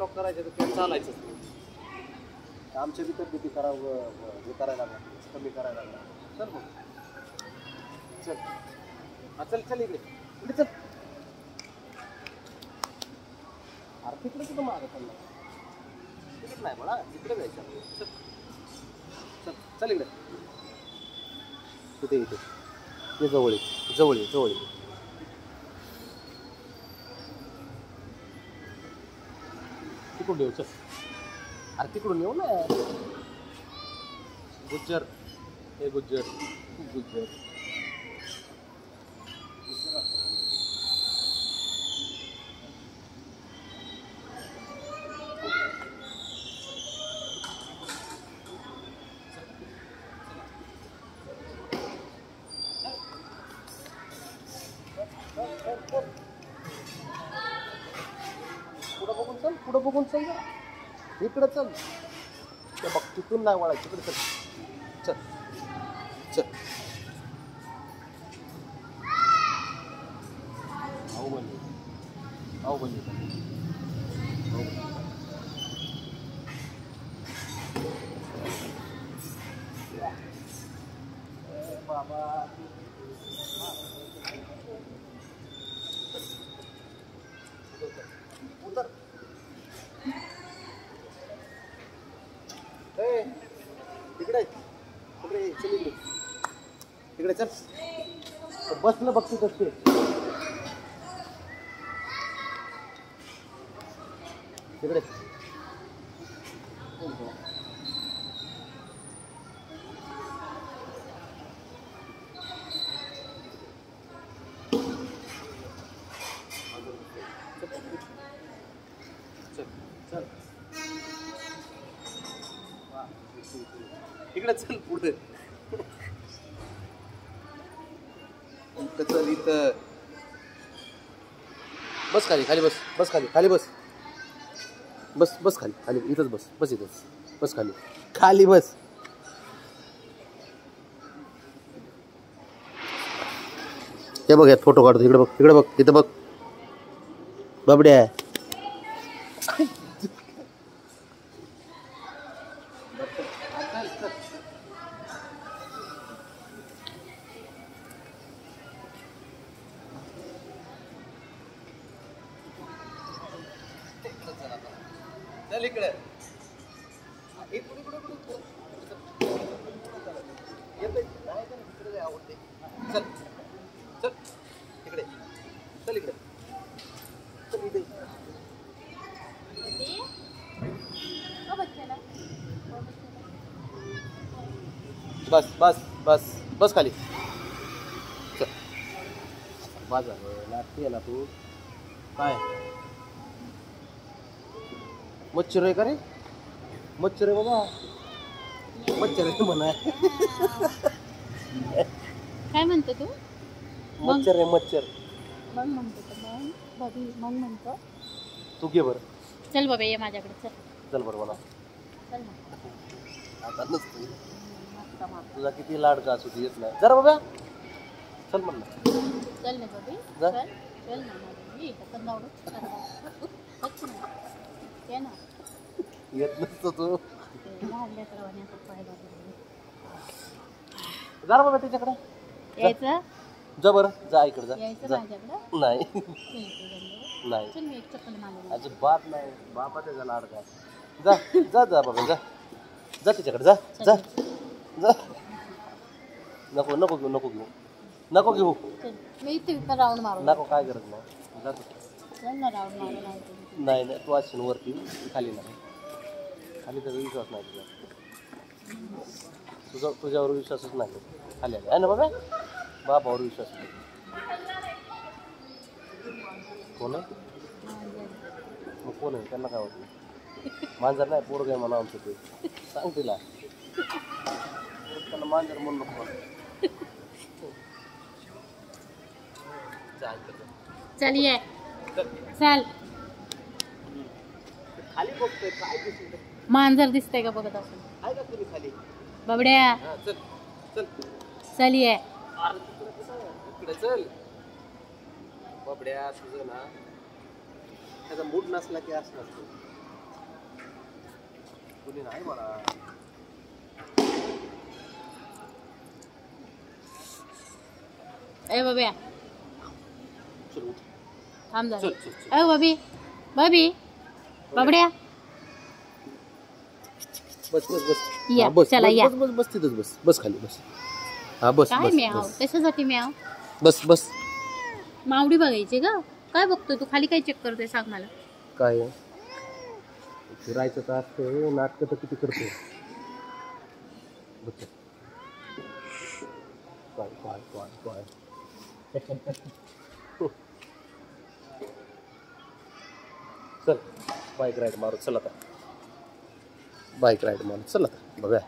Talk करायचं तर ते चालायचं. आमच्या बी तब्येती करावं हे करायला लागला, कमी करायला लागला. चल मग चल, हा चल चल इकडे इकडे चल. अरे तिकडे कुठं मागं चालला? तिकडे नाही मला तिकडे जायचं. चल चल चल इकडे. इथे इथे ये जवळ ये जवळ ये जवळ ये. तिकडून येऊ चल. अरे तिकडून येऊ ना. गुज्जर हे गुज्जर गुज्जर. पुढं बघून चल, पुढं बघून चल ना. इकडं चल. ते बघ तिथून नाही वळायचं, इकडे चल. चल चल. आऊ बनली आऊ बनली बाबा. उतर. तिकडे तिकडे चल इकडे तिकडे चल. बसलं बघ तिथं ते. तिकडे चल. इकडे चल पुढे. इथं चल इथं. बस खाली खाली बस बस खाली खाली बस बस बस खाली खाली इथंच बस बस इथंच बस खाली खाली बस. हे बघ यात फोटो काढतो. इकडे बघ इकडे बघ इथं बघ बाबड्या. चल इकडे. आवडते. चल चल इकडे चल इकडे चल इथे. बस बस बस बस खाली. चल. माझा लागते ना तू काय मच्छर आहे का रे? मच्छर आहे बाबा. मच्छर आहे म्हणा. काय म्हणतो तू? मच्छर आहे मच्छर. मग म्हणतो तर मग बघी मग म्हणतो. तू घे बरं. चल बाबा ये माझ्याकडे चल. चल बरं मला. चल ना. आता नसतो तुझा किती लाडका असू दे येत नाही जरा बाबा. चल म्हण ना. चल ना बाबी जा. चल चल ना माझी इथं पण जाऊ ना. येत नसतो तू. लहान लेकरावाने असं पाहिलं जा बाबा त्याच्याकडे. यायचं जा बरं जा इकडे जा. यायचं जा. माझ्याकडं. नाही नाही चल मी एक चप्पल मागवली. अजिबात नाही. बापा त्याचा लाडका. जा जा जा बाबा जा जा त्याच्याकडे जा जा जा. नको नको घेऊ नको घेऊ नको घेऊ. चल मी इथे राऊंड मारू. नको काय गरज नाही. जा तू. चल ना राऊंड मारू. नाही नाही तू असेल वरती खाली नाही. खाली त्याचा विश्वास नाही तुझा. तुझ्यावर विश्वासच नाही. खाली आले आहे ना बाबा. बापावर विश्वास नाही. कोण आहे मग? कोण आहे? त्यांना काय वाटतं? मांजर नाही पोरग आहे म्हणा आमचं ते. सांग तिला. त्यांना मांजर म्हणून नको. चल ये चल. खाली बघतोय काय दिसतंय? मांजर दिसतंय का बघत असं. आहे का तुम्ही खाली? बाबड्या चल चल चल ये. इकडे चल. बाबड्या तुझं ना त्याचा मूड नसला की असं नसतो. कोणी नाही मला. ए बाब्या चल उठ. थांब जा. चल चल चल. अ बाबी बाबी बाबड्या बस बस बस. या, हा, बस चला, बस, या. बस बस बस तिथंच बस. बस खाली बस. हा बस काय बस म्याव बस कशासाठी म्याव बस बस. मावडी बघायची का काय बघतोय तू खाली काय चेक करतोय सांग मला. काय फिरायचं तर असतं. नाटकं तर किती करतो. बस. काय काय काय काय चल बाईक राईड मारू. चल आता बाईक राईड मारू. चल आता बघा.